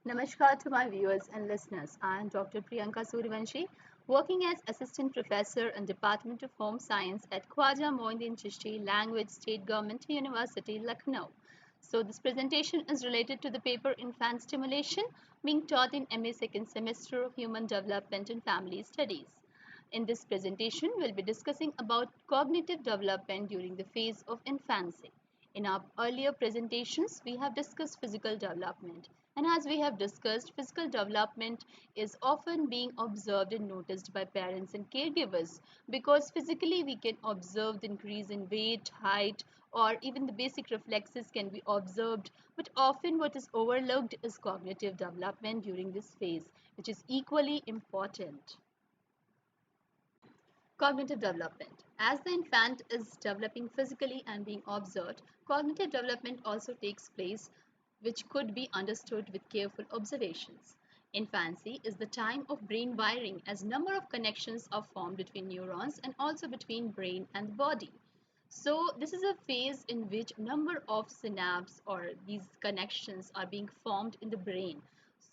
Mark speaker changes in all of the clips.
Speaker 1: Namaskar to my viewers and listeners. I am Dr. Priyanka Suryavanshi, working as Assistant Professor in Department of Home Science at Khwaja Moinuddin Chishti Language State Government University, Lucknow. So this presentation is related to the paper Infant Stimulation being taught in MA second semester of Human Development and Family Studies. In this presentation, we'll be discussing about cognitive development during the phase of infancy. In our earlier presentations, we have discussed physical development. And as we have discussed, physical development is often being observed and noticed by parents and caregivers because physically we can observe the increase in weight, height, or even the basic reflexes can be observed. But often what is overlooked is cognitive development during this phase, which is equally important. Cognitive development. As the infant is developing physically and being observed, cognitive development also takes place, which could be understood with careful observations. Infancy is the time of brain wiring as number of connections are formed between neurons and also between brain and body. So this is a phase in which number of synapses or these connections are being formed in the brain.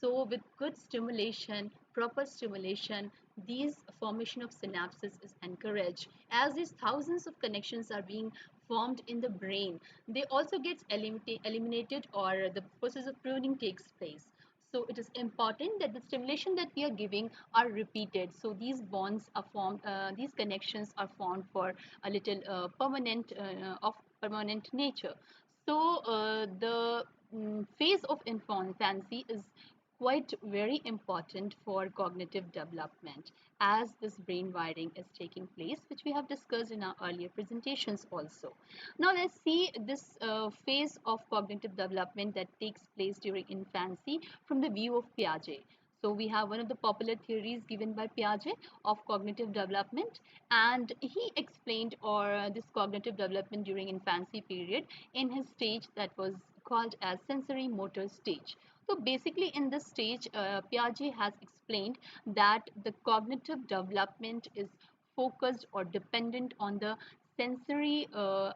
Speaker 1: So with good stimulation, proper stimulation, these formation of synapses is encouraged. As these thousands of connections are being formed in the brain, they also get eliminated or the process of pruning takes place. So it is important that the stimulation that we are giving are repeated. So these bonds are formed, these connections are formed for a little of permanent nature. So the phase of infancy is quite very important for cognitive development as this brain wiring is taking place, which we have discussed in our earlier presentations also. Now let's see this phase of cognitive development that takes place during infancy from the view of Piaget. So we have one of the popular theories given by Piaget of cognitive development, and he explained or this cognitive development during infancy period in his stage that was called as sensory motor stage. So basically in this stage, Piaget has explained that the cognitive development is focused or dependent on the sensory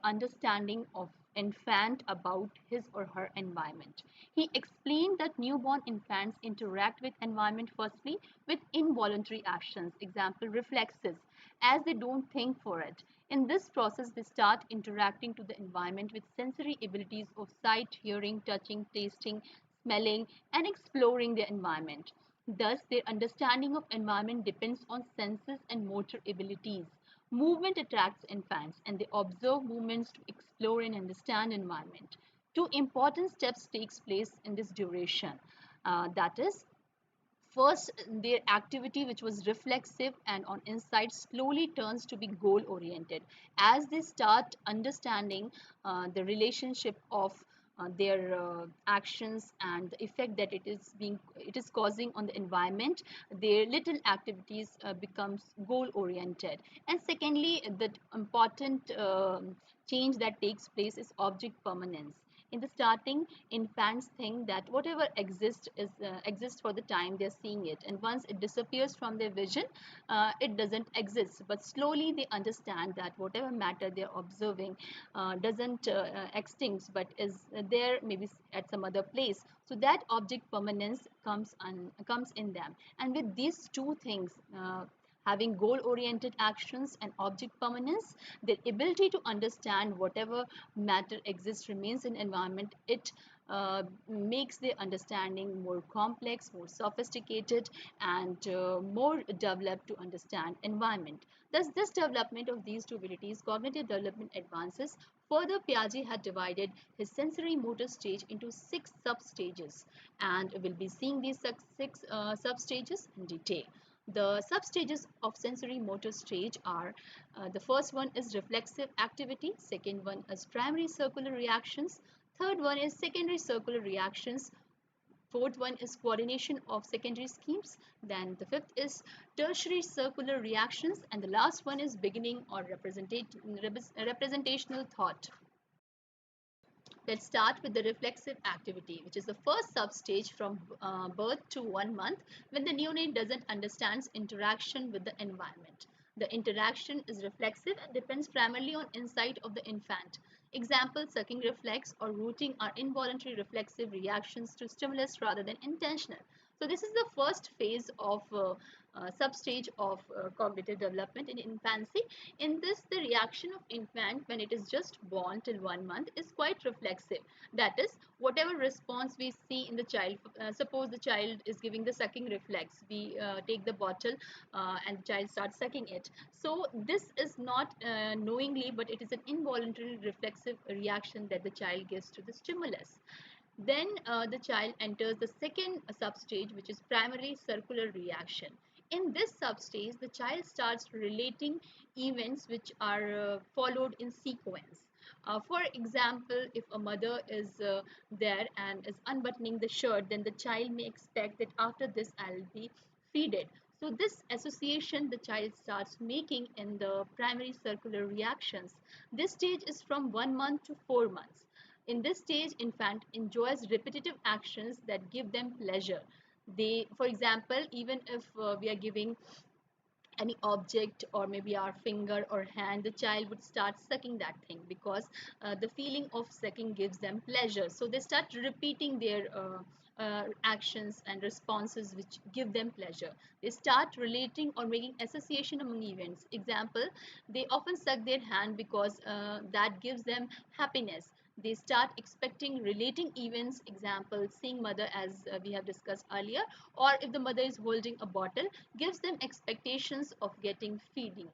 Speaker 1: understanding of infant about his or her environment. He explained that newborn infants interact with environment firstly with involuntary actions, example reflexes, as they don't think for it. In this process, they start interacting to the environment with sensory abilities of sight, hearing, touching, tasting, smelling, and exploring their environment. Thus, their understanding of environment depends on senses and motor abilities. Movement attracts infants and they observe movements to explore and understand environment. Two important steps takes place in this duration. That is, first, their activity, which was reflexive and on insight, slowly turns to be goal oriented as they start understanding the relationship of their actions and the effect that it is causing on the environment. Their little activities becomes goal oriented. And secondly, the important change that takes place is object permanence. In the starting, infants think that whatever exists for the time they're seeing it, and once it disappears from their vision, it doesn't exist. But slowly they understand that whatever matter they're observing doesn't extinct, but is there maybe at some other place. So that object permanence comes in them, and with these two things, having goal oriented actions and object permanence, their ability to understand whatever matter exists remains in environment, it makes their understanding more complex, more sophisticated, and more developed to understand environment. Thus, this development of these two abilities, cognitive development advances. Further, Piaget had divided his sensory motor stage into 6 substages, and we'll be seeing these 6 substages in detail. The substages of sensory motor stage are the first one is reflexive activity, second one is primary circular reactions, third one is secondary circular reactions, fourth one is coordination of secondary schemes, then the fifth is tertiary circular reactions, and the last one is beginning or representational thought. Let's start with the reflexive activity, which is the first substage from birth to 1 month when the neonate doesn't understand interaction with the environment. The interaction is reflexive and depends primarily on insight of the infant. Examples: sucking reflex or rooting are involuntary reflexive reactions to stimulus rather than intentional. So this is the first phase of substage of cognitive development in infancy. In this, the reaction of infant when it is just born till 1 month is quite reflexive. That is, whatever response we see in the child, suppose the child is giving the sucking reflex, we take the bottle and the child starts sucking it. So this is not knowingly, but it is an involuntary reflexive reaction that the child gives to the stimulus. Then the child enters the second substage, which is primary circular reaction. In this substage, the child starts relating events which are followed in sequence. For example, if a mother is there and is unbuttoning the shirt, then the child may expect that after this I'll be feeded. So this association the child starts making in the primary circular reactions. This stage is from 1 month to 4 months. In this stage, infant enjoys repetitive actions that give them pleasure. They, for example, even if we are giving any object or maybe our finger or hand, the child would start sucking that thing because the feeling of sucking gives them pleasure. So they start repeating their actions and responses which give them pleasure. They start relating or making association among events. Example, they often suck their hand because that gives them happiness. They start expecting relating events. Example, seeing mother, as we have discussed earlier, or if the mother is holding a bottle, gives them expectations of getting feeding.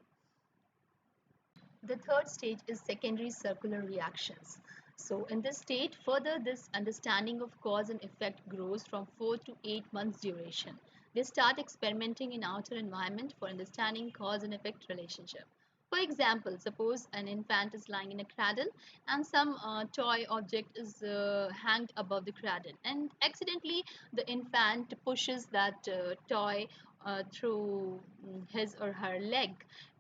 Speaker 1: The third stage is secondary circular reactions. So in this state, further this understanding of cause and effect grows from 4 to 8 months duration. They start experimenting in outer environment for understanding cause and effect relationship. For example, suppose an infant is lying in a cradle and some toy object is hanged above the cradle, and accidentally the infant pushes that toy through his or her leg,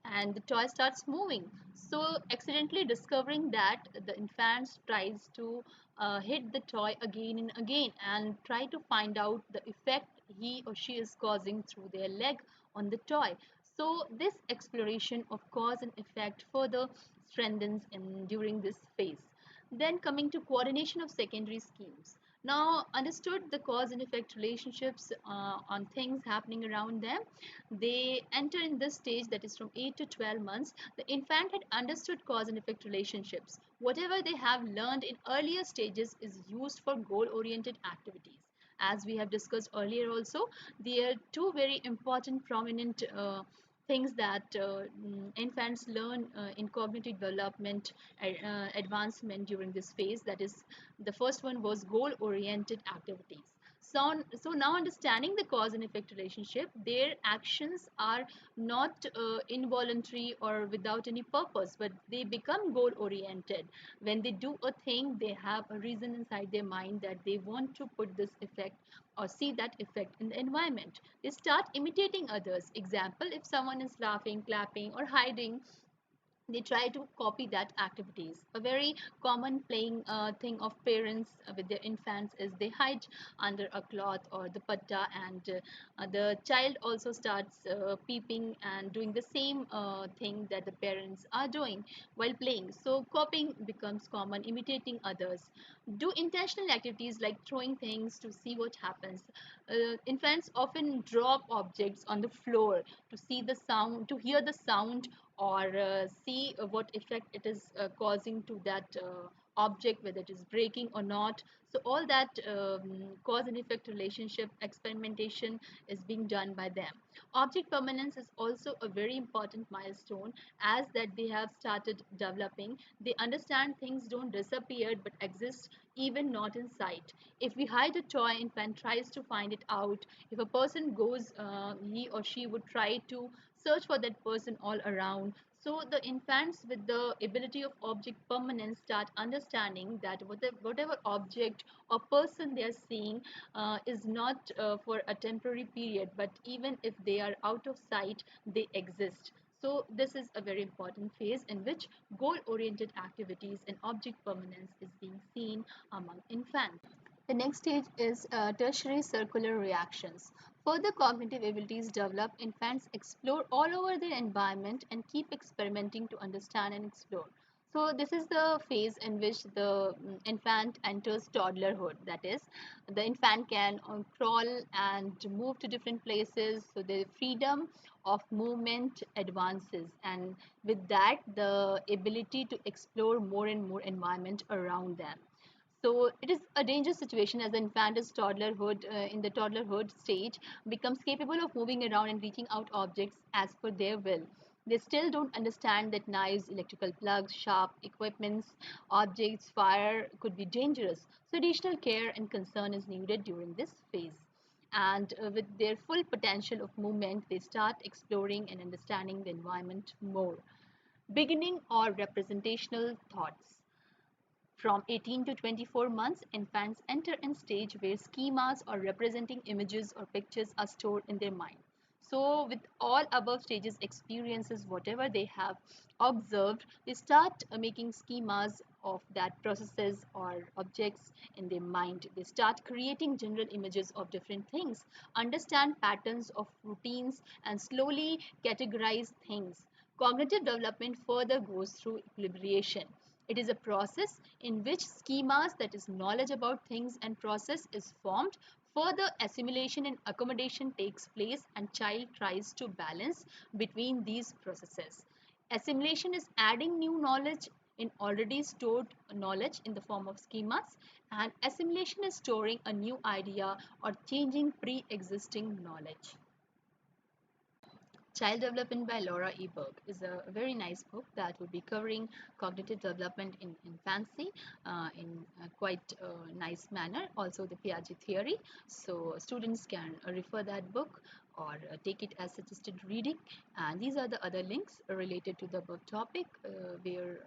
Speaker 1: and the toy starts moving. So accidentally discovering that, the infant tries to hit the toy again and again and try to find out the effect he or she is causing through their leg on the toy. So this exploration of cause and effect further strengthens in during this phase. Then coming to coordination of secondary schemes. Now understood the cause and effect relationships on things happening around them, they enter in this stage, that is from 8 to 12 months. The infant had understood cause and effect relationships. Whatever they have learned in earlier stages is used for goal oriented activities. As we have discussed earlier also, there are two very important prominent things that infants learn in cognitive development advancement during this phase. That is, the first one was goal oriented activities. So now understanding the cause and effect relationship, their actions are not involuntary or without any purpose, but they become goal oriented. When they do a thing, they have a reason inside their mind that they want to put this effect or see that effect in the environment. They start imitating others. Example, if someone is laughing, clapping, or hiding, they try to copy that activities. A very common playing thing of parents with their infants is they hide under a cloth or the patta, and the child also starts peeping and doing the same thing that the parents are doing while playing. So copying becomes common, imitating others. Do intentional activities like throwing things to see what happens. Infants often drop objects on the floor to see the sound, to hear the sound, or see what effect it is causing to that object, whether it is breaking or not. So all that cause and effect relationship experimentation is being done by them. Object permanence is also a very important milestone, as that they have started developing. They understand things don't disappear but exist even not in sight. If we hide a toy, infant tries to find it out. If a person goes, he or she would try to search for that person all around. So the infants with the ability of object permanence start understanding that whatever object or person they are seeing is not for a temporary period, but even if they are out of sight, they exist. So this is a very important phase in which goal oriented activities and object permanence is being seen among infants. The next stage is tertiary circular reactions. Further cognitive abilities develop, infants explore all over their environment and keep experimenting to understand and explore. So, this is the phase in which the infant enters toddlerhood. That is, the infant can crawl and move to different places. So, the freedom of movement advances, and with that, the ability to explore more and more environment around them. So it is a dangerous situation as the infant is toddlerhood in the toddlerhood stage becomes capable of moving around and reaching out objects as per their will. They still don't understand that knives, electrical plugs, sharp equipments, objects, fire could be dangerous. So additional care and concern is needed during this phase. And with their full potential of movement, they start exploring and understanding the environment more. Beginning or representational thoughts. From 18 to 24 months, infants enter a stage where schemas or representing images or pictures are stored in their mind. So, with all above stages experiences, whatever they have observed, they start making schemas of that processes or objects in their mind. They start creating general images of different things, understand patterns of routines, and slowly categorize things. Cognitive development further goes through equilibration. It is a process in which schemas, that is knowledge about things and process, is formed. Further assimilation and accommodation takes place and child tries to balance between these processes. Assimilation is adding new knowledge in already stored knowledge in the form of schemas, and assimilation is storing a new idea or changing pre-existing knowledge. Child Development by Laura E. Berg is a very nice book that will be covering cognitive development in infancy in a quite nice manner. Also, the Piaget theory. So, students can refer that book or take it as suggested reading. And these are the other links related to the book topic where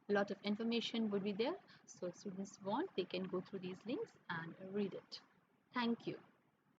Speaker 1: a lot of information would be there. So, if students want, they can go through these links and read it. Thank you.